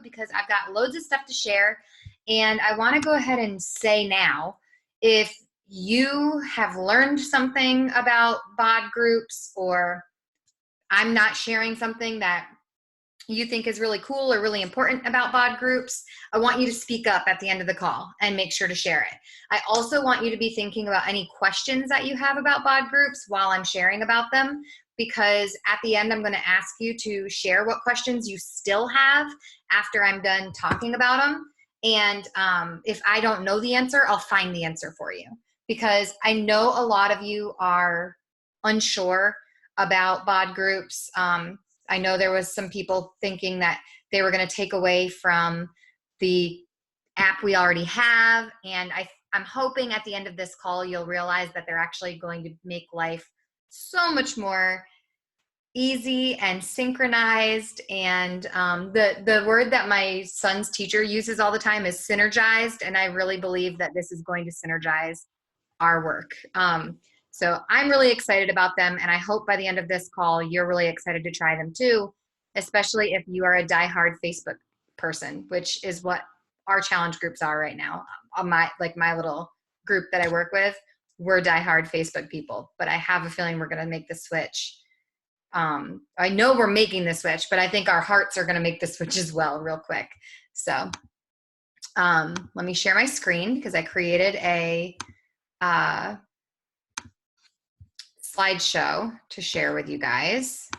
because I've got loads of stuff to share. And I want to go ahead and say now, if you have learned something about BOD groups, or I'm not sharing something that you think is really cool or really important about BOD groups, I want you to speak up at the end of the call and make sure to share it. I also want you to be thinking about any questions that you have about BOD groups while I'm sharing about them, because at the end, I'm going to ask you to share what questions you still have after I'm done talking about them. And if I don't know the answer, I'll find the answer for you, because I know a lot of you are unsure about BOD groups. I know there was some people thinking that they were going to take away from the app we already have. And I'm hoping at the end of this call, you'll realize that they're actually going to make life so much more easy and synchronized. And the word that my son's teacher uses all the time is synergized. And I really believe that this is going to synergize our work. So I'm really excited about them, and I hope by the end of this call, you're really excited to try them too, especially if you are a diehard Facebook person, which is what our challenge groups are right now. My little group that I work with, we're diehard Facebook people, but I have a feeling we're going to make the switch. I know we're making the switch, but I think our hearts are going to make the switch as well real quick. So let me share my screen, because I created a slideshow to share with you guys.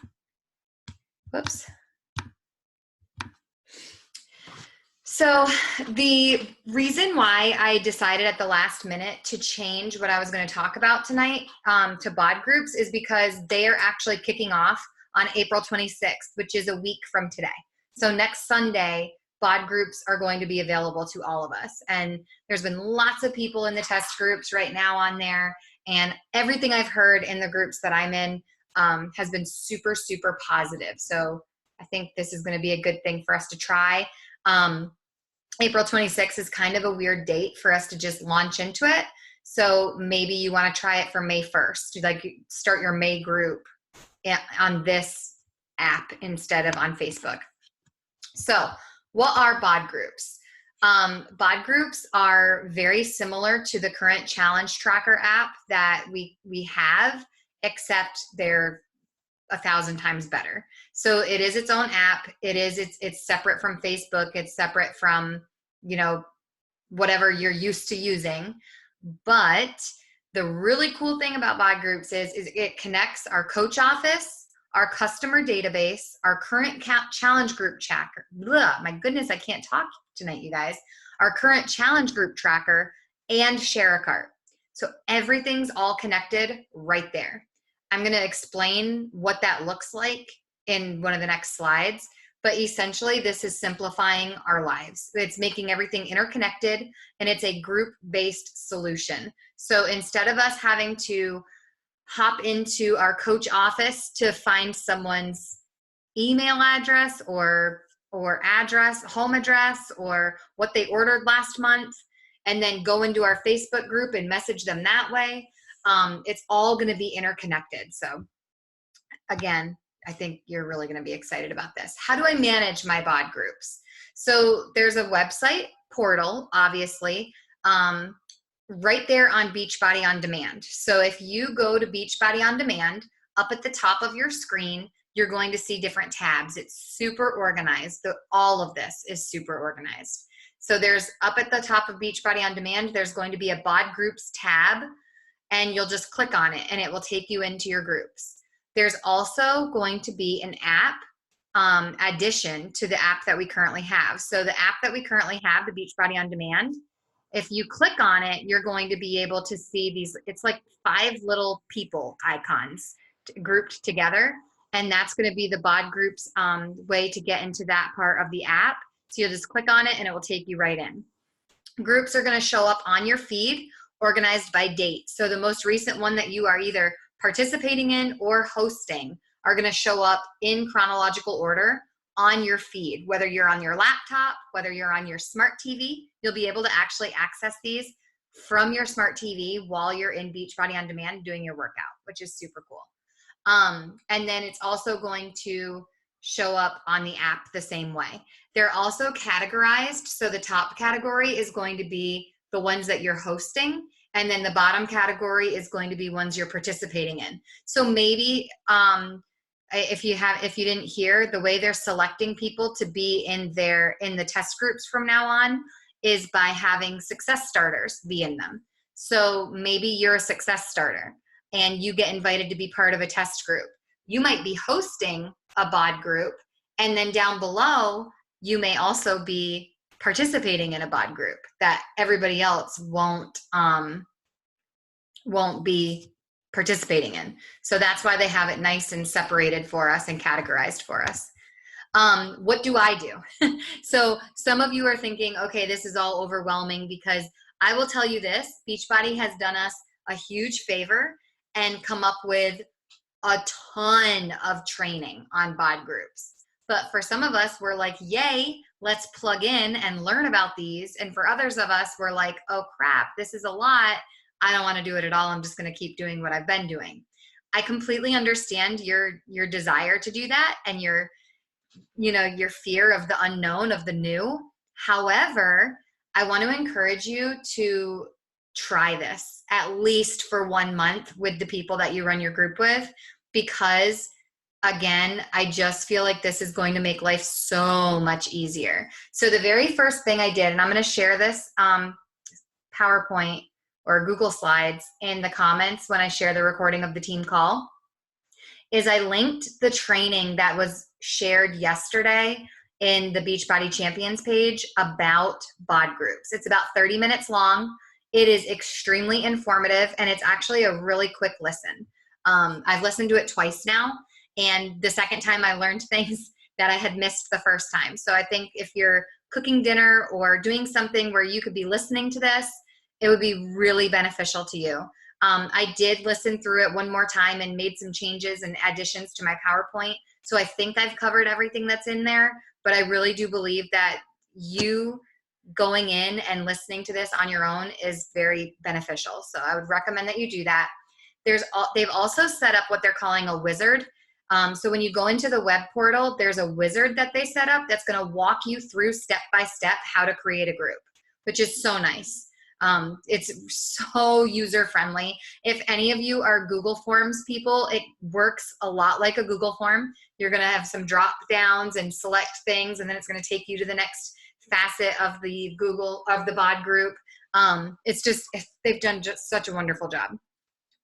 Whoops. So the reason why I decided at the last minute to change what I was going to talk about tonight to BOD groups is because they are actually kicking off on April 26th, which is a week from today. So next Sunday, BOD groups are going to be available to all of us. And there's been lots of people in the test groups right now on there. And everything I've heard in the groups that I'm in has been super, super positive. So I think this is going to be a good thing for us to try. April 26th is kind of a weird date for us to just launch into it. So maybe you want to try it for May 1st, like start your May group on this app instead of on Facebook. So what are BOD groups? BOD groups are very similar to the current challenge tracker app that we have, except they're 1,000 times better. So it is its own app. It's separate from Facebook. It's separate from, whatever you're used to using. But the really cool thing about BOD groups is it connects our coach office, our customer database, our current challenge group tracker. My goodness, I can't talk tonight, you guys. Our current challenge group tracker and share a cart. So everything's all connected right there. I'm going to explain what that looks like in one of the next slides, but essentially this is simplifying our lives. It's making everything interconnected, and it's a group-based solution. So instead of us having to hop into our coach office to find someone's email address or address, home address, or what they ordered last month, and then go into our Facebook group and message them that way, it's all going to be interconnected. So again, I think you're really going to be excited about this. How do I manage my BOD groups? So there's a website portal, obviously, right there on Beachbody On Demand. So if you go to Beachbody On Demand, up at the top of your screen, you're going to see different tabs. It's super organized. All of this is super organized. So there's up at the top of Beachbody On Demand, there's going to be a BOD groups tab, and you'll just click on it and it will take you into your groups. There's also going to be an app addition to the app that we currently have. So the app that we currently have, the Beachbody On Demand, if you click on it, you're going to be able to see these, it's like 5 little people icons grouped together. And that's going to be the BOD groups way to get into that part of the app. So you'll just click on it and it will take you right in. Groups are going to show up on your feed, organized by date. So the most recent one that you are either participating in or hosting are going to show up in chronological order on your feed. Whether you're on your laptop, whether you're on your smart TV, you'll be able to actually access these from your smart TV while you're in Beachbody On Demand doing your workout, which is super cool. And then it's also going to show up on the app the same way. They're also categorized. So the top category is going to be the ones that you're hosting. And then the bottom category is going to be ones you're participating in. So maybe if you didn't hear, the way they're selecting people to be in the test groups from now on is by having success starters be in them. So maybe you're a success starter and you get invited to be part of a test group. You might be hosting a BOD group, and then down below, you may also be participating in a BOD group that everybody else won't be participating in. So that's why they have it nice and separated for us and categorized for us. What do I do? So some of you are thinking, okay, this is all overwhelming, because I will tell you this, Beachbody has done us a huge favor and come up with a ton of training on BOD groups. But for some of us, we're like, yay, let's plug in and learn about these. And for others of us, we're like, oh crap, this is a lot. I don't want to do it at all. I'm just going to keep doing what I've been doing. I completely understand your desire to do that and your fear of the unknown, of the new. However, I want to encourage you to try this at least for 1 month with the people that you run your group with, because again, I just feel like this is going to make life so much easier. So the very first thing I did, and I'm going to share this PowerPoint or Google Slides in the comments when I share the recording of the team call, is I linked the training that was shared yesterday in the Beachbody Champions page about BOD groups. It's about 30 minutes long. It is extremely informative, and it's actually a really quick listen. I've listened to it twice now, and the second time I learned things that I had missed the first time. So I think if you're cooking dinner or doing something where you could be listening to this, it would be really beneficial to you. I did listen through it one more time and made some changes and additions to my PowerPoint. So I think I've covered everything that's in there, but I really do believe that you going in and listening to this on your own is very beneficial. So I would recommend that you do that. They've also set up what they're calling a wizard. So when you go into the web portal, there's a wizard that they set up that's going to walk you through step by step how to create a group, which is so nice. It's so user friendly. If any of you are Google Forms people, it works a lot like a Google form. You're going to have some drop downs and select things, and then it's going to take you to the next facet of the BOD group. They've done just such a wonderful job.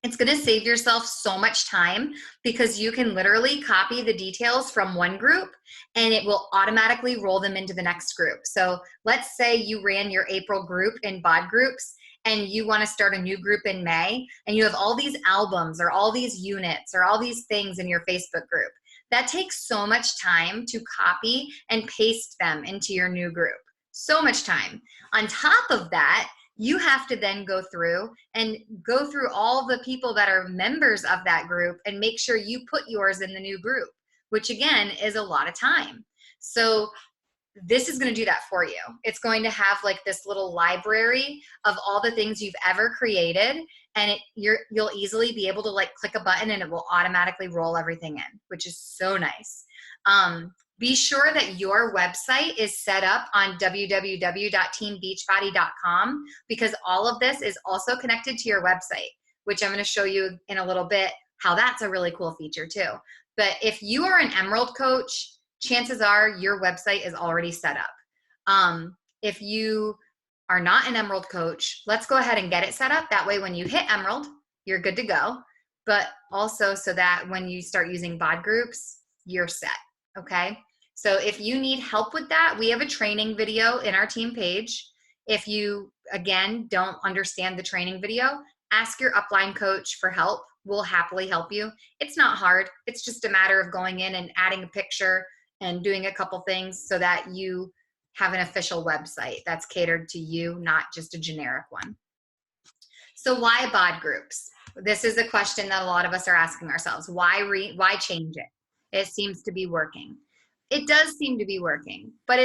It's going to save yourself so much time, because you can literally copy the details from one group and it will automatically roll them into the next group. So let's say you ran your April group in BOD groups and you want to start a new group in May, and you have all these albums or all these units or all these things in your Facebook group. That takes so much time to copy and paste them into your new group. So much time. On top of that, you have to then go through all the people that are members of that group and make sure you put yours in the new group, which again is a lot of time. So this is going to do that for you. It's going to have like this little library of all the things you've ever created, and you'll easily be able to like click a button and it will automatically roll everything in, which is so nice. Be sure that your website is set up on www.teambeachbody.com, because all of this is also connected to your website, which I'm going to show you in a little bit how that's a really cool feature too. But if you are an Emerald coach, chances are your website is already set up. If you are not an Emerald coach, let's go ahead and get it set up. That way when you hit Emerald, you're good to go. But also so that when you start using BOD groups, you're set, okay? So if you need help with that, we have a training video in our team page. If you, again, don't understand the training video, ask your upline coach for help. We'll happily help you. It's not hard. It's just a matter of going in and adding a picture and doing a couple things so that you have an official website that's catered to you, not just a generic one. So why BOD groups? This is a question that a lot of us are asking ourselves. Why change it? It seems to be working. It does seem to be working, but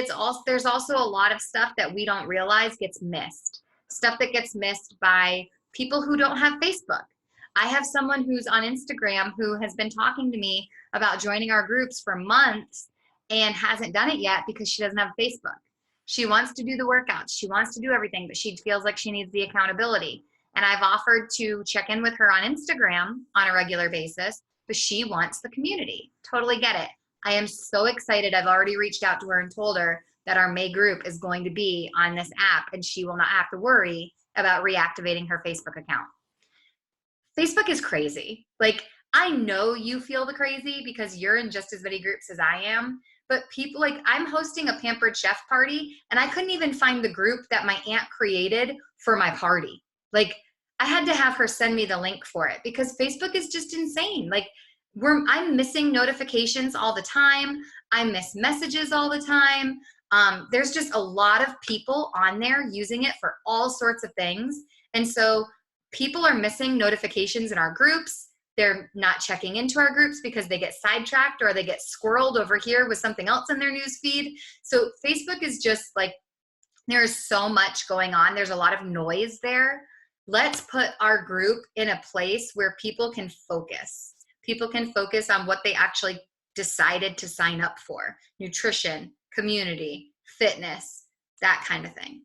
there's also a lot of stuff that we don't realize gets missed. Stuff that gets missed by people who don't have Facebook. I have someone who's on Instagram who has been talking to me about joining our groups for months and hasn't done it yet because she doesn't have Facebook. She wants to do the workouts. She wants to do everything, but she feels like she needs the accountability. And I've offered to check in with her on Instagram on a regular basis, but she wants the community. Totally get it. I am so excited. I've already reached out to her and told her that our May group is going to be on this app and she will not have to worry about reactivating her Facebook account. Facebook is crazy. Like, I know you feel the crazy because you're in just as many groups as I am, but people, like, I'm hosting a pampered chef party and I couldn't even find the group that my aunt created for my party. Like, I had to have her send me the link for it because Facebook is just insane. Like, I'm missing notifications all the time. I miss messages all the time. There's just a lot of people on there using it for all sorts of things. And so people are missing notifications in our groups. They're not checking into our groups because they get sidetracked or they get squirreled over here with something else in their news feed. So Facebook is just like, there's so much going on. There's a lot of noise there. Let's put our group in a place where people can focus. People can focus on what they actually decided to sign up for: nutrition, community, fitness, that kind of thing.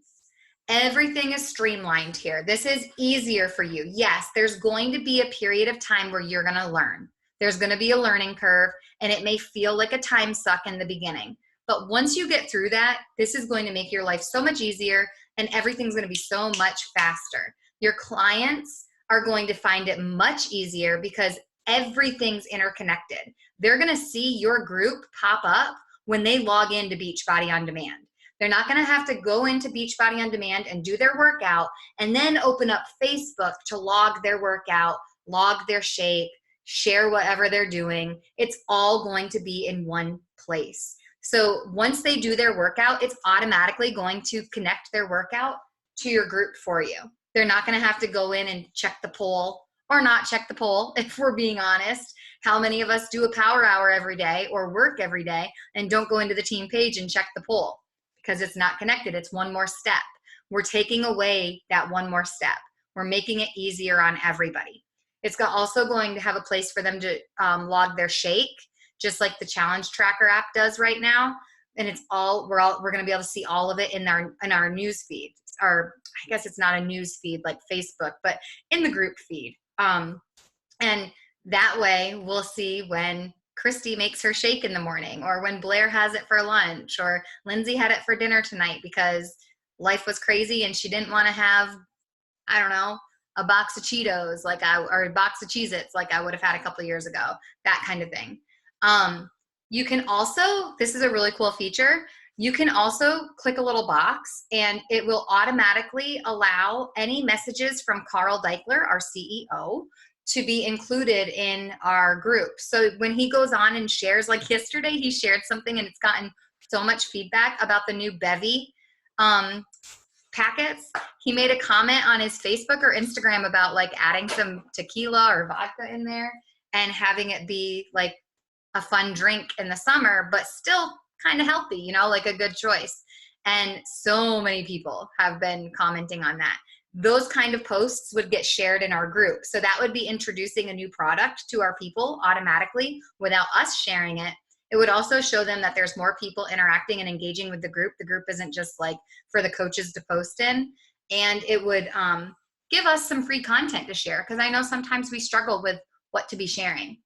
Everything is streamlined here. This is easier for you. Yes, there's going to be a period of time where you're going to learn. There's going to be a learning curve, and it may feel like a time suck in the beginning. But once you get through that, this is going to make your life so much easier, and everything's going to be so much faster. Your clients are going to find it much easier because everything's interconnected. They're going to see your group pop up when they log into Beachbody On Demand. They're not going to have to go into Beachbody On Demand and do their workout and then open up Facebook to log their workout, log their shake, share whatever they're doing. It's all going to be in one place. So once they do their workout, it's automatically going to connect their workout to your group for you. They're not going to have to go in and check the poll or not check the poll, if we're being honest. How many of us do a power hour every day or work every day and don't go into the team page and check the poll? Because it's not connected. It's one more step. We're taking away that one more step. We're making it easier on everybody. It's also going to have a place for them to log their shake, just like the challenge tracker app does right now. And it's we're going to be able to see all of it in our news feed. Or I guess it's not a news feed like Facebook, but in the group feed. And that way we'll see when Christy makes her shake in the morning, or when Blair has it for lunch, or Lindsay had it for dinner tonight because life was crazy and she didn't want to have, I don't know, a box of Cheetos or a box of Cheez-Its like I would have had a couple of years ago, that kind of thing. You can also, this is a really cool feature, you can also click a little box and it will automatically allow any messages from Carl Deichler, our CEO, to be included in our group. So when he goes on and shares, like yesterday, he shared something and it's gotten so much feedback about the new Bevy packets. He made a comment on his Facebook or Instagram about like adding some tequila or vodka in there and having it be like a fun drink in the summer, but still kind of healthy, you know, like a good choice. And so many people have been commenting on that. Those kind of posts would get shared in our group. So that would be introducing a new product to our people automatically without us sharing it. It would also show them that there's more people interacting and engaging with the group. The group isn't just like for the coaches to post in. And it would give us some free content to share, because I know sometimes we struggle with what to be sharing.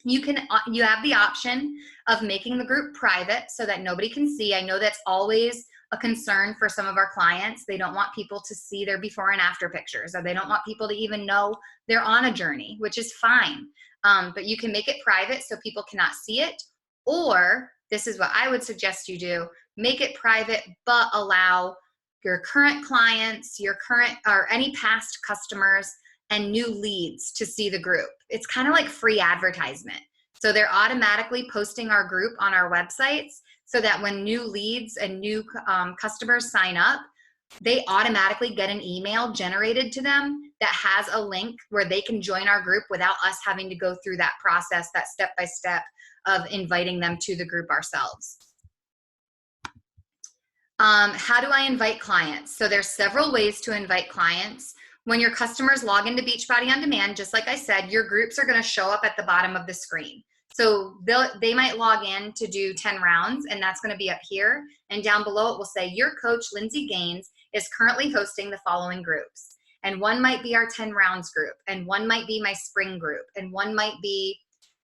You have the option of making the group private so that nobody can see. I know that's always a concern for some of our clients. They don't want people to see their before and after pictures, or they don't want people to even know they're on a journey, which is fine. But you can make it private so people cannot see it. Or this is what I would suggest you do: make it private, but allow your current clients, your current or any past customers and new leads to see the group. It's kind of like free advertisement. So they're automatically posting our group on our websites so that when new leads and new customers sign up, they automatically get an email generated to them that has a link where they can join our group without us having to go through that process, that step-by-step of inviting them to the group ourselves. How do I invite clients? So there's several ways to invite clients. When your customers log into Beachbody On Demand, just like I said, your groups are going to show up at the bottom of the screen. So they might log in to do 10 rounds, and that's going to be up here. And down below it will say, your coach, Lindsay Gaines, is currently hosting the following groups. And one might be our 10 rounds group, and one might be my spring group, and one might be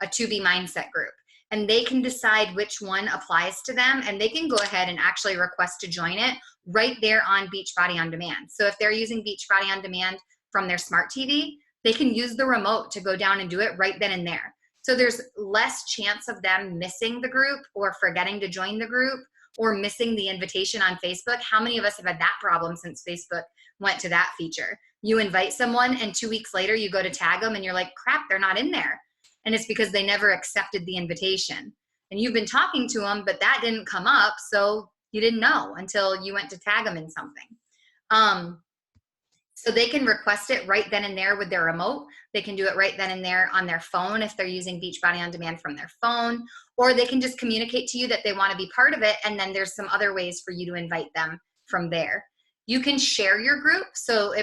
a 2B mindset group. And they can decide which one applies to them, and they can go ahead and actually request to join it right there on Beachbody On Demand. So if they're using Beachbody On Demand from their smart TV, they can use the remote to go down and do it right then and there. So there's less chance of them missing the group or forgetting to join the group or missing the invitation on Facebook. How many of us have had that problem since Facebook went to that feature? You invite someone and 2 weeks later you go to tag them and you're like, crap, they're not in there. And it's because they never accepted the invitation. And you've been talking to them, but that didn't come up, so you didn't know until you went to tag them in something. So they can request it right then and there with their remote. They can do it right then and there on their phone if they're using Beachbody On Demand from their phone, or they can just communicate to you that they want to be part of it, and then there's some other ways for you to invite them from there. You can share your group. So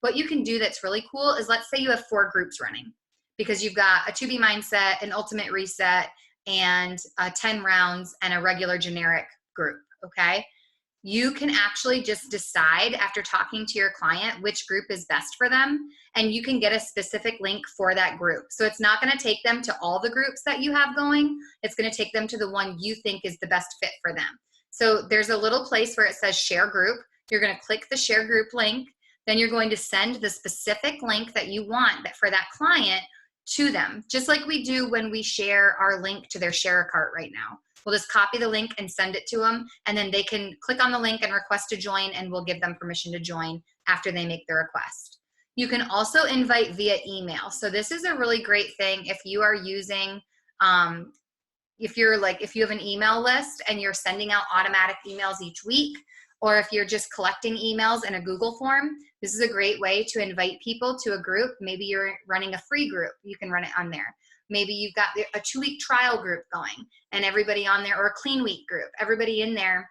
what you can do that's really cool is, let's say you have 4 groups running because you've got a 2B mindset, an ultimate reset, and 10 rounds and a regular generic group, okay? You can actually just decide after talking to your client which group is best for them, and you can get a specific link for that group. So it's not going to take them to all the groups that you have going. It's going to take them to the one you think is the best fit for them. So there's a little place where it says share group. You're going to click the share group link. Then you're going to send the specific link that you want for that client to them, just like we do when we share our link to their share a cart right now. We'll just copy the link and send it to them, and then they can click on the link and request to join, and we'll give them permission to join after they make the request. You can also invite via email. So this is a really great thing if you are using, if you have an email list and you're sending out automatic emails each week, or if you're just collecting emails in a Google form, this is a great way to invite people to a group. Maybe you're running a free group. You can run it on there. Maybe you've got a 2-week trial group going and everybody on there, or a clean week group, everybody in there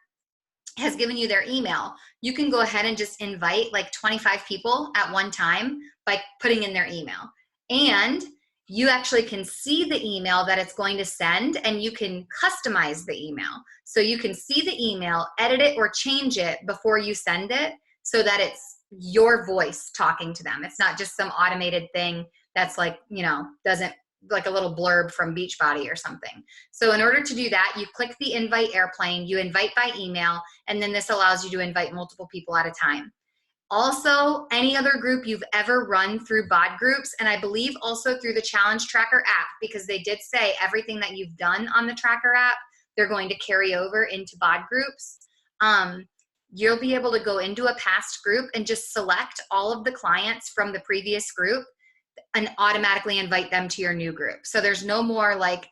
has given you their email. You can go ahead and just invite like 25 people at one time by putting in their email. And you actually can see the email that it's going to send, and you can customize the email. So you can see the email, edit it or change it before you send it so that it's your voice talking to them. It's not just some automated thing that's like, doesn't, like a little blurb from Beachbody or something. So in order to do that, you click the invite airplane, you invite by email, and then this allows you to invite multiple people at a time. Also, any other group you've ever run through BOD groups, and I believe also through the Challenge Tracker app, because they did say everything that you've done on the Tracker app, they're going to carry over into BOD groups. You'll be able to go into a past group and just select all of the clients from the previous group and automatically invite them to your new group. So there's no more like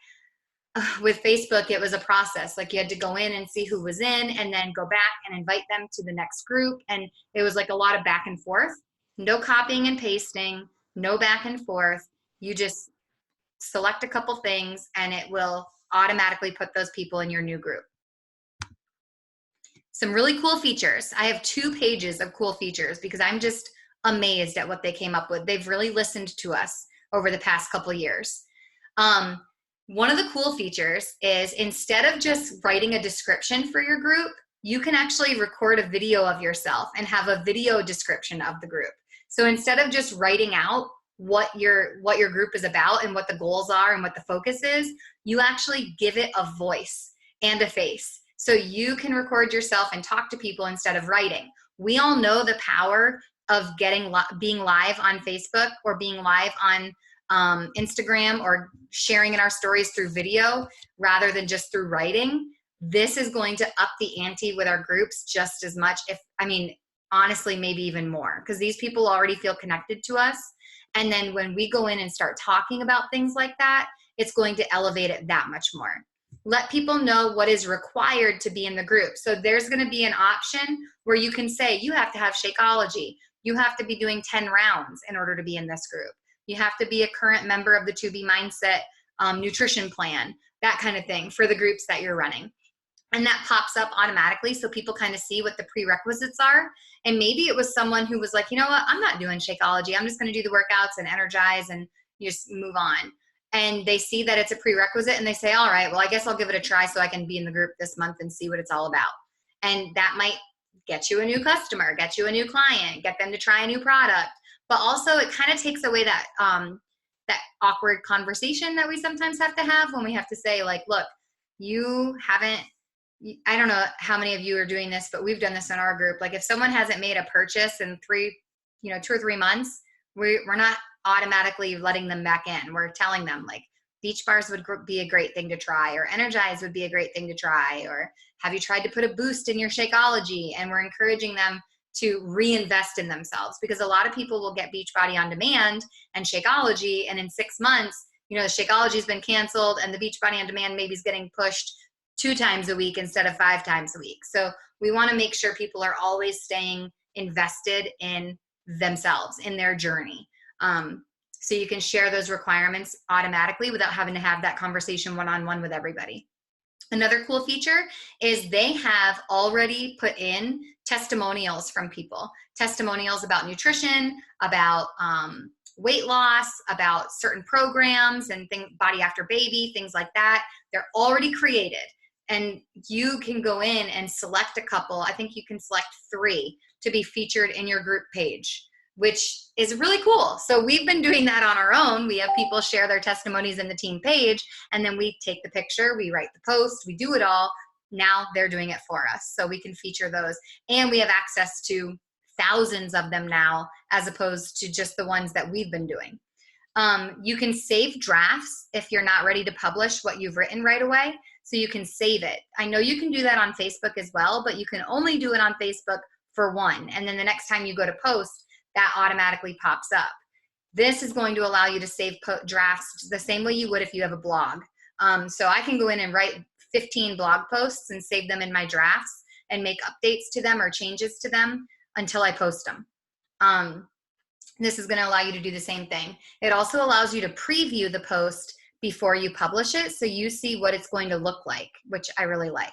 with Facebook, it was a process. Like you had to go in and see who was in and then go back and invite them to the next group. And it was like a lot of back and forth. No copying and pasting, no back and forth. You just select a couple things and it will automatically put those people in your new group. Some really cool features. I have 2 pages of cool features because I'm just amazed at what they came up with. They've really listened to us over the past couple of years. One of the cool features is, instead of just writing a description for your group, you can actually record a video of yourself and have a video description of the group. So instead of just writing out what your group is about and what the goals are and what the focus is, you actually give it a voice and a face. So you can record yourself and talk to people instead of writing. We all know the power of being live on Facebook or being live on Instagram or sharing in our stories through video rather than just through writing. This is going to up the ante with our groups just as much, honestly, maybe even more, because these people already feel connected to us. And then when we go in and start talking about things like that, it's going to elevate it that much more. Let people know what is required to be in the group. So there's going to be an option where you can say, you have to have Shakeology. You have to be doing 10 rounds in order to be in this group. You have to be a current member of the 2B Mindset nutrition plan, that kind of thing for the groups that you're running. And that pops up automatically so people kind of see what the prerequisites are. And maybe it was someone who was like, you know what, I'm not doing Shakeology. I'm just going to do the workouts and energize and you just move on. And they see that it's a prerequisite and they say, all right, well, I guess I'll give it a try so I can be in the group this month and see what it's all about. And that might get you a new customer, get you a new client, get them to try a new product. But also it kind of takes away that, that awkward conversation that we sometimes have to have when we have to say like, look, you haven't, I don't know how many of you are doing this, but we've done this in our group. Like if someone hasn't made a purchase in 2 or 3 months, we're not automatically letting them back in. We're telling them like beach bars would be a great thing to try, or energize would be a great thing to try, or have you tried to put a boost in your Shakeology? And we're encouraging them to reinvest in themselves, because a lot of people will get Beachbody on demand and Shakeology, and in 6 months, the Shakeology's been canceled and the Beachbody on demand maybe is getting pushed 2 times a week instead of 5 times a week. So we want to make sure people are always staying invested in themselves, in their journey. So you can share those requirements automatically without having to have that conversation one-on-one with everybody. Another cool feature is they have already put in testimonials from people, testimonials about nutrition, about weight loss, about certain programs and Body After Baby, things like that. They're already created. And you can go in and select a couple. I think you can select 3 to be featured in your group page, which is really cool. So we've been doing that on our own. We have people share their testimonies in the team page, and then we take the picture, we write the post, we do it all. Now they're doing it for us. So we can feature those. And we have access to thousands of them now, as opposed to just the ones that we've been doing. You can save drafts if you're not ready to publish what you've written right away. So you can save it. I know you can do that on Facebook as well, but you can only do it on Facebook for one. And then the next time you go to post, that automatically pops up. This is going to allow you to save drafts the same way you would if you have a blog. So I can go in and write 15 blog posts and save them in my drafts and make updates to them or changes to them until I post them. This is going to allow you to do the same thing. It also allows you to preview the post before you publish it, so you see what it's going to look like, which I really like.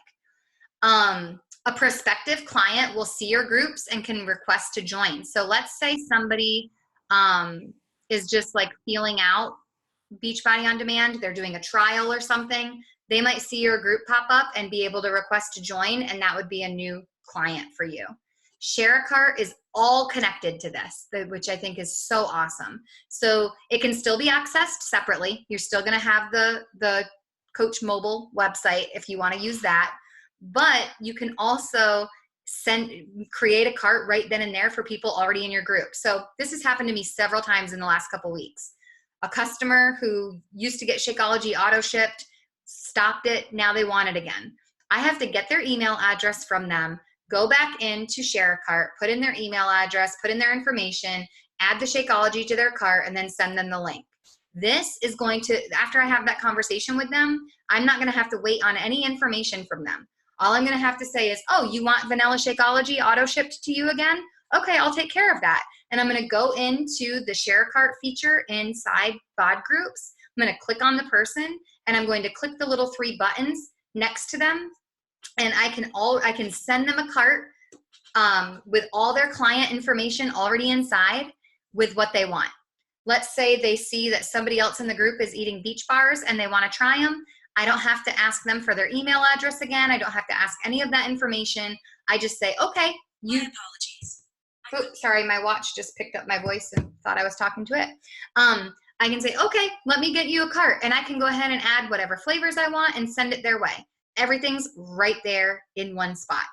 A prospective client will see your groups and can request to join. So let's say somebody is just like feeling out Beachbody on Demand, they're doing a trial or something, they might see your group pop up and be able to request to join, and that would be a new client for you. Share a Cart is all connected to this, which I think is so awesome. So it can still be accessed separately. You're still going to have the Coach Mobile website if you want to use that, but you can also create a cart right then and there for people already in your group. So this has happened to me several times in the last couple weeks. A customer who used to get Shakeology auto shipped, stopped it, now they want it again. I have to get their email address from them, go back into Share a Cart, put in their email address, put in their information, add the Shakeology to their cart, and then send them the link. This is going to, after I have that conversation with them, I'm not going to have to wait on any information from them. All I'm going to have to say is, oh, you want vanilla Shakeology auto shipped to you again? Okay, I'll take care of that. And I'm going to go into the Share a Cart feature inside BOD groups. I'm going to click on the person, and I'm going to click the little 3 buttons next to them, and I can send them a cart with all their client information already inside with what they want. Let's say they see that somebody else in the group is eating beach bars and they want to try them. I don't have to ask them for their email address again. I don't have to ask any of that information. I just say, okay, my apologies. Oh, sorry, my watch just picked up my voice and thought I was talking to it. I can say, okay, let me get you a cart, and I can go ahead and add whatever flavors I want and send it their way. Everything's right there in one spot.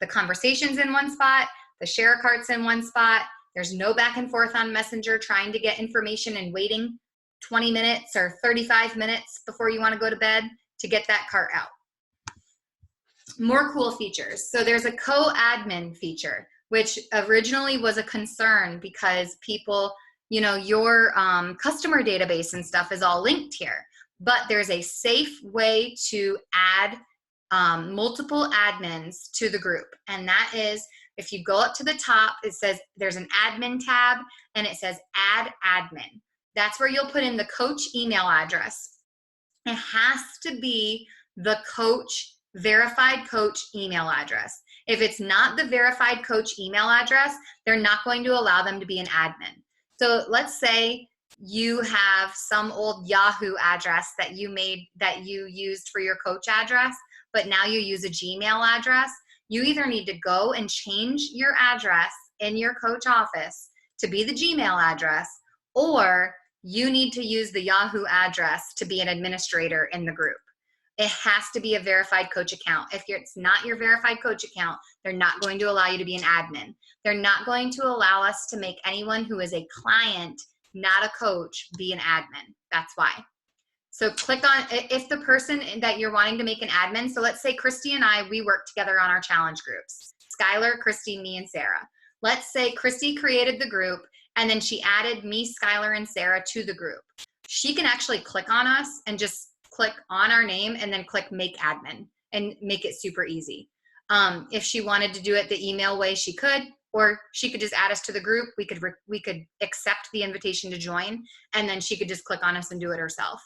The conversation's in one spot, the Share a Cart's in one spot. There's no back and forth on Messenger trying to get information and waiting 20 minutes or 35 minutes before you want to go to bed to get that cart out. More cool features. So there's a co-admin feature, which originally was a concern because people, your customer database and stuff is all linked here. But there's a safe way to add multiple admins to the group. And that is, if you go up to the top, it says there's an admin tab and it says add admin. That's where you'll put in the coach email address. It has to be the coach verified coach email address. If it's not the verified coach email address, they're not going to allow them to be an admin. So let's say you have some old Yahoo address that you used for your coach address, but now you use a Gmail address. You either need to go and change your address in your coach office to be the Gmail address, or you need to use the Yahoo address to be an administrator in the group. It has to be a verified coach account. If it's not your verified coach account, they're not going to allow you to be an admin. They're not going to allow us to make anyone who is a client, not a coach, be an admin. That's why. So click on, if the person that you're wanting to make an admin, so let's say Christy and I, we work together on our challenge groups. Skylar, Christy, me, and Sarah. Let's say Christy created the group and then she added me, Skylar, and Sarah to the group. She can actually click on us and just click on our name and then click make admin and make it super easy. If she wanted to do it the email way, she could, or she could just add us to the group. We could accept the invitation to join, and then she could just click on us and do it herself.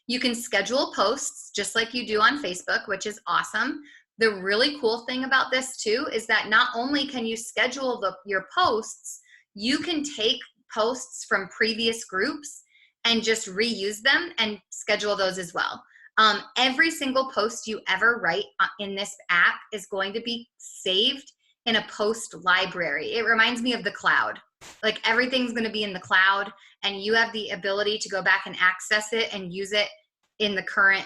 You can schedule posts just like you do on Facebook, which is awesome. The really cool thing about this too is that not only can you schedule your posts, you can take posts from previous groups and just reuse them and schedule those as well. Every single post you ever write in this app is going to be saved in a post library. It reminds me of the cloud. Like everything's going to be in the cloud, and you have the ability to go back and access it and use it in the current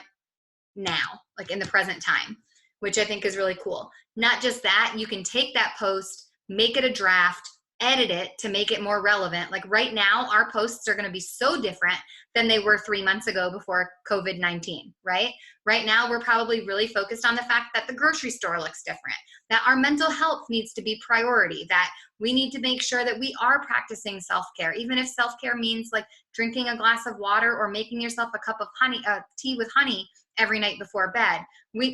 now, like in the present time, which I think is really cool. Not just that, you can take that post, make it a draft, edit it to make it more relevant. Like right now, our posts are going to be so different than they were 3 months ago before COVID-19, right? Right now, we're probably really focused on the fact that the grocery store looks different, that our mental health needs to be priority, that we need to make sure that we are practicing self-care, even if self-care means like drinking a glass of water or making yourself a cup of tea with honey every night before bed.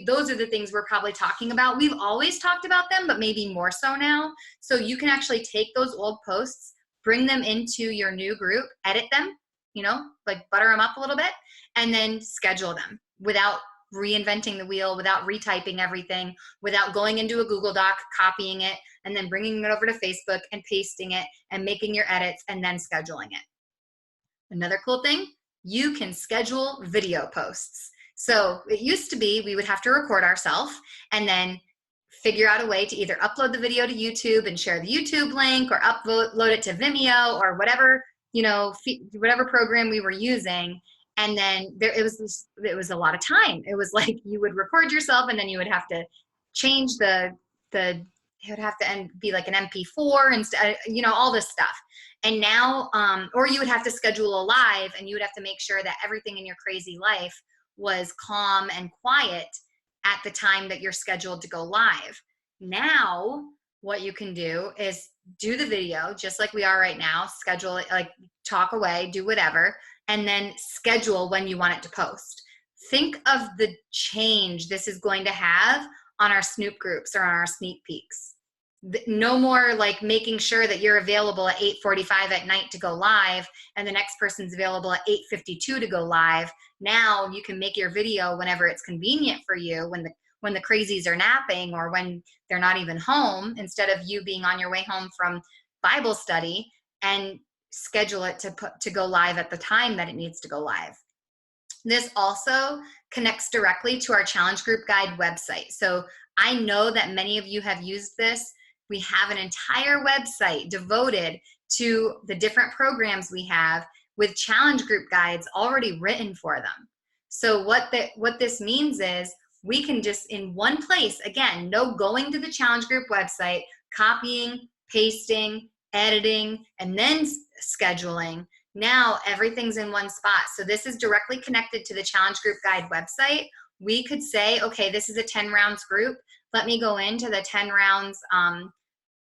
Those are the things we're probably talking about. We've always talked about them, but maybe more so now. So you can actually take those old posts, bring them into your new group, edit them, like butter them up a little bit, and then schedule them without reinventing the wheel, without retyping everything, without going into a Google Doc, copying it, and then bringing it over to Facebook and pasting it and making your edits and then scheduling it. Another cool thing, you can schedule video posts. So it used to be we would have to record ourselves and then figure out a way to either upload the video to YouTube and share the YouTube link, or upload it to Vimeo, or whatever, whatever program we were using. And then it was a lot of time. It was like you would record yourself and then you would have to change it would have to be like an MP4 and all this stuff. And now, or you would have to schedule a live, and you would have to make sure that everything in your crazy life was calm and quiet at the time that you're scheduled to go live. Now, what you can do is do the video just like we are right now, schedule it, like talk away, do whatever, and then schedule when you want it to post. Think of the change this is going to have on our Snoop groups or on our sneak peeks. No more like making sure that you're available at 8:45 at night to go live and the next person's available at 8:52 to go live. Now you can make your video whenever it's convenient for you, when the crazies are napping or when they're not even home, instead of you being on your way home from Bible study, and schedule it to go live at the time that it needs to go live. This also connects directly to our challenge group guide website. So I know that many of you have used this. We have an entire website devoted to the different programs we have with challenge group guides already written for them. So what this means is we can just in one place, again, no going to the challenge group website, copying, pasting, editing, and then scheduling. Now everything's in one spot. So this is directly connected to the challenge group guide website. We could say, okay, this is a 10 rounds group. Let me go into the 10 rounds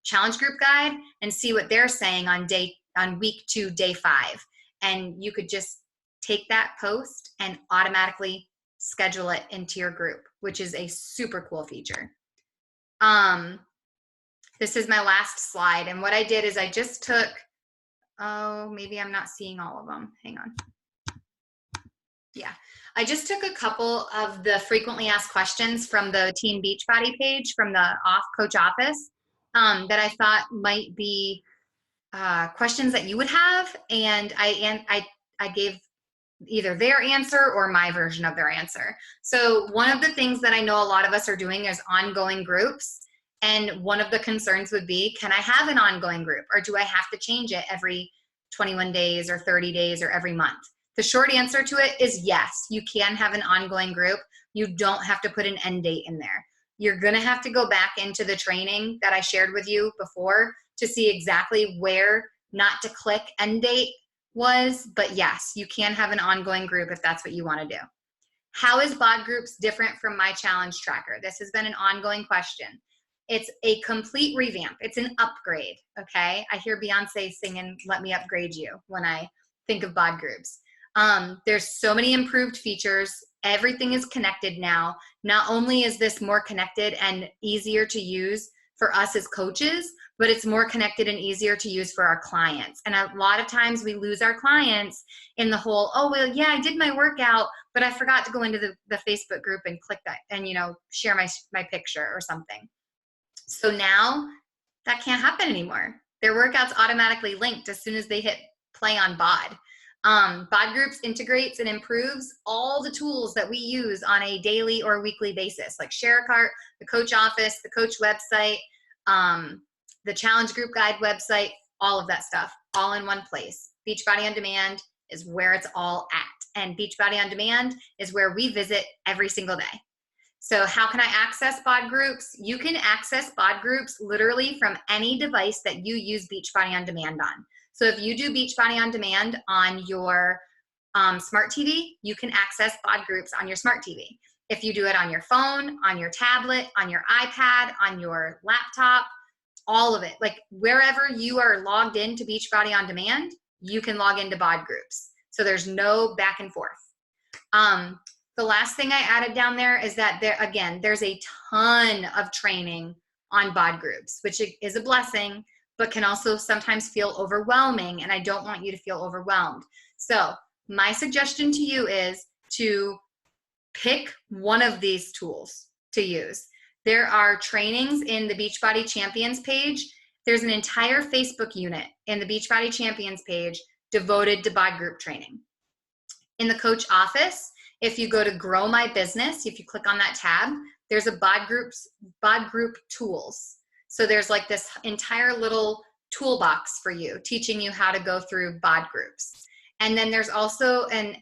challenge group guide and see what they're saying on week 2, day 5. And you could just take that post and automatically schedule it into your group, which is a super cool feature. This is my last slide. And what I did is I just took, maybe I'm not seeing all of them. Hang on. Yeah. I just took a couple of the frequently asked questions from the Team Beachbody page from the Coach office that I thought might be questions that you would have. And I gave either their answer or my version of their answer. So one of the things that I know a lot of us are doing is ongoing groups. And one of the concerns would be, can I have an ongoing group, or do I have to change it every 21 days or 30 days or every month? The short answer to it is yes, you can have an ongoing group. You don't have to put an end date in there. You're going to have to go back into the training that I shared with you before to see exactly where not to click end date was, but yes, you can have an ongoing group if that's what you want to do. How is BOD groups different from my challenge tracker? This has been an ongoing question. It's a complete revamp. It's an upgrade, okay? I hear Beyonce singing, "Let Me Upgrade You," when I think of BOD groups. There's so many improved features. Everything is connected now. Not only is this more connected and easier to use for us as coaches, but it's more connected and easier to use for our clients. And a lot of times we lose our clients in the whole, oh, well, yeah, I did my workout, but I forgot to go into the Facebook group and click that and, share my picture or something. So now that can't happen anymore. Their workout's automatically linked as soon as they hit play on BOD. BOD groups integrates and improves all the tools that we use on a daily or weekly basis, like ShareCart, the coach office, the coach website, the challenge group guide website, all of that stuff, all in one place. Beachbody on Demand is where it's all at. And Beachbody on Demand is where we visit every single day. So how can I access BOD groups? You can access BOD groups literally from any device that you use Beachbody on Demand on. So if you do Beachbody on Demand on your smart TV, you can access BOD groups on your smart TV. If you do it on your phone, on your tablet, on your iPad, on your laptop, all of it, like wherever you are logged into Beachbody on Demand, you can log into BOD groups. So there's no back and forth. The last thing I added down there is that there's a ton of training on BOD groups, which is a blessing, but can also sometimes feel overwhelming. And I don't want you to feel overwhelmed. So my suggestion to you is to pick one of these tools to use. There are trainings in the Beachbody Champions page. There's an entire Facebook unit in the Beachbody Champions page devoted to BOD group training. In the coach office, if you go to Grow My Business, if you click on that tab, there's a BOD group tools. So there's like this entire little toolbox for you, teaching you how to go through BOD groups. And then there's also an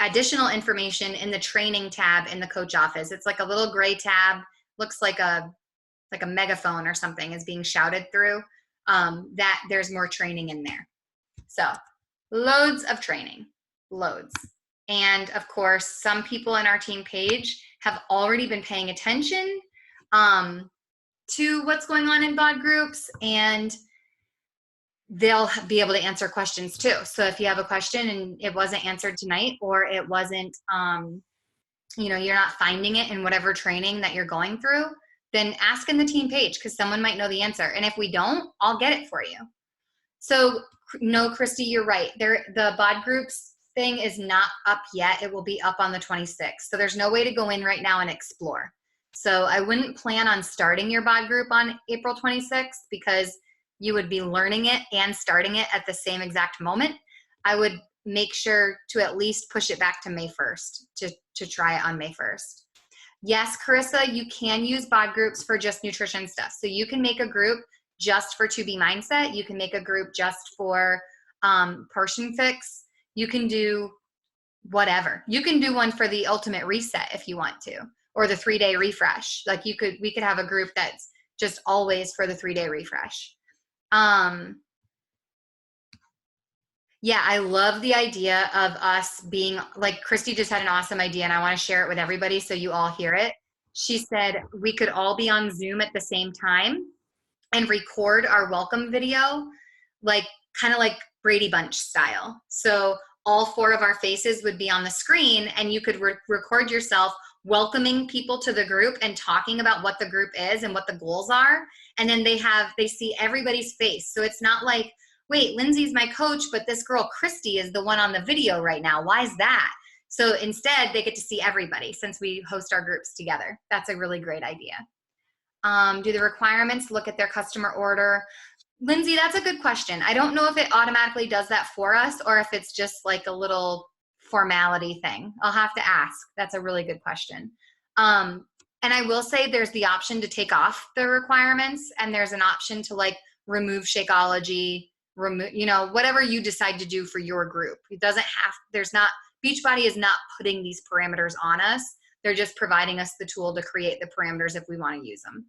additional information in the training tab in the coach office. It's like a little gray tab, looks like a megaphone or something is being shouted through, that there's more training in there. So loads of training, loads. And of course, some people in our team page have already been paying attention to what's going on in BOD groups, and they'll be able to answer questions too. So if you have a question and it wasn't answered tonight, or it wasn't, you're not finding it in whatever training that you're going through, then ask in the team page because someone might know the answer. And if we don't, I'll get it for you. So no, Christy, you're right. The BOD groups thing is not up yet. It will be up on the 26th. So there's no way to go in right now and explore. So I wouldn't plan on starting your BOD group on April 26th because you would be learning it and starting it at the same exact moment. I would make sure to at least push it back to May 1st to try it on May 1st. Yes, Carissa, you can use BOD groups for just nutrition stuff. So you can make a group just for 2B Mindset. You can make a group just for Portion Fix. You can do whatever. You can do one for the ultimate reset if you want to, or the 3-day refresh. Like we could have a group that's just always for the 3-day refresh. Yeah, I love the idea of us being like, Christy just had an awesome idea and I want to share it with everybody so you all hear it. She said we could all be on Zoom at the same time and record our welcome video, like kind of like Brady Bunch style. So all 4 of our faces would be on the screen and you could record yourself welcoming people to the group and talking about what the group is and what the goals are. And then they see everybody's face. So it's not like, wait, Lindsay's my coach, but this girl, Christy, is the one on the video right now. Why is that? So instead, they get to see everybody since we host our groups together. That's a really great idea. Do the requirements look at their customer order? Lindsay, that's a good question. I don't know if it automatically does that for us or if it's just like a little formality thing. I'll have to ask. That's a really good question. And I will say there's the option to take off the requirements, and there's an option to like remove Shakeology, remove, you know, whatever you decide to do for your group. It doesn't have, there's not, Beachbody is not putting these parameters on us. They're just providing us the tool to create the parameters if we want to use them.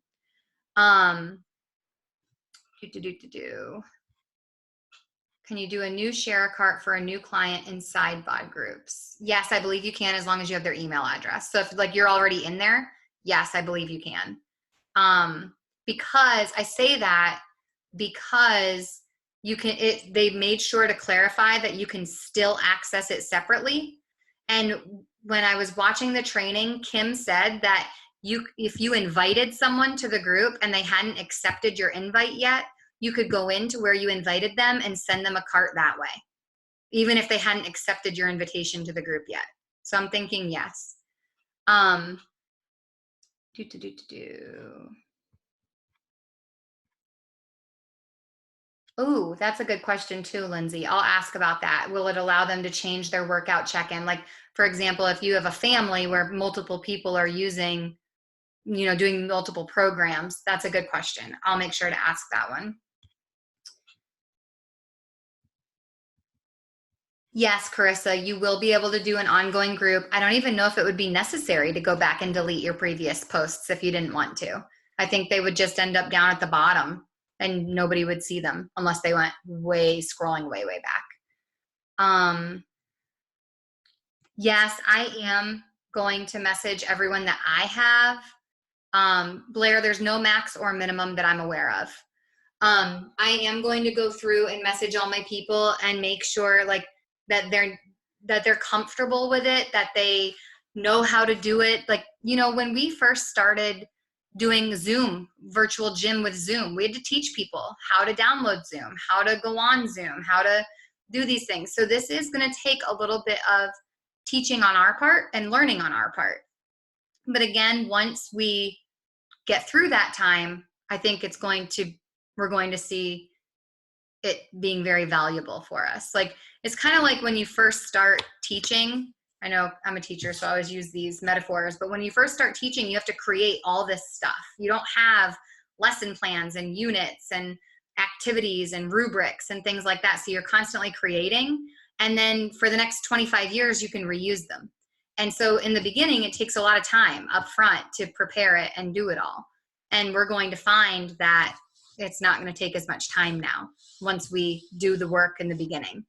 Can you do a new share a cart for a new client inside BOD groups? Yes, I believe you can, as long as you have their email address. So if like you're already in there, yes, I believe you can. Because I say that because you can, they made sure to clarify that you can still access it separately. And when I was watching the training, Kim said that if you invited someone to the group and they hadn't accepted your invite yet, you could go into where you invited them and send them a cart that way, even if they hadn't accepted your invitation to the group yet. So I'm thinking yes. Oh, that's a good question too, Lindsay. I'll ask about that. Will it allow them to change their workout check-in? Like, for example, if you have a family where multiple people are using, you know, doing multiple programs, that's a good question. I'll make sure to ask that one. Yes, Carissa, you will be able to do an ongoing group. I don't even know if it would be necessary to go back and delete your previous posts if you didn't want to. I think they would just end up down at the bottom and nobody would see them unless they went scrolling way back. Yes, I am going to message everyone that I have. Blair, there's no max or minimum that I'm aware of. I am going to go through and message all my people and make sure like that they're comfortable with it, that they know how to do it. Like, you know, when we first started doing Zoom, virtual gym with Zoom, we had to teach people how to download Zoom, how to go on Zoom, how to do these things. So this is going to take a little bit of teaching on our part and learning on our part. But again, once we get through that time, I think we're going to see it being very valuable for us. Like, it's kind of like when you first start teaching. I know I'm a teacher, so I always use these metaphors, but when you first start teaching, you have to create all this stuff. You don't have lesson plans and units and activities and rubrics and things like that. So you're constantly creating. And then for the next 25 years, you can reuse them. And so in the beginning, it takes a lot of time up front to prepare it and do it all. And we're going to find that it's not going to take as much time now once we do the work in the beginning.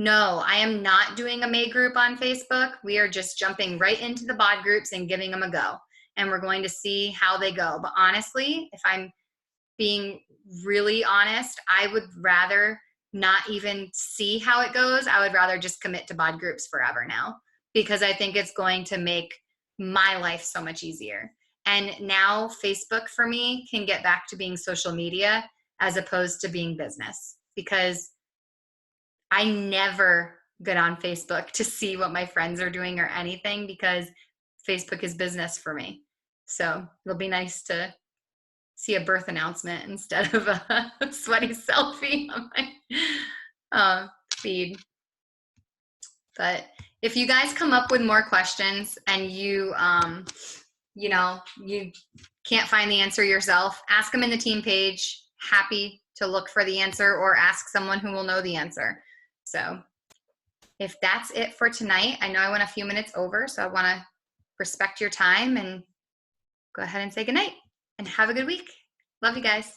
No, I am not doing a May group on Facebook. We are just jumping right into the BOD groups and giving them a go. And we're going to see how they go. But honestly, if I'm being really honest, I would rather not even see how it goes. I would rather just commit to BOD groups forever now, because I think it's going to make my life so much easier. And now Facebook for me can get back to being social media as opposed to being business, because I never get on Facebook to see what my friends are doing or anything, because Facebook is business for me. So it'll be nice to see a birth announcement instead of a sweaty selfie on my feed. But if you guys come up with more questions and you can't find the answer yourself, ask them in the team page. Happy to look for the answer, or ask someone who will know the answer. So if that's it for tonight, I know I went a few minutes over, so I want to respect your time and go ahead and say goodnight and have a good week. Love you guys.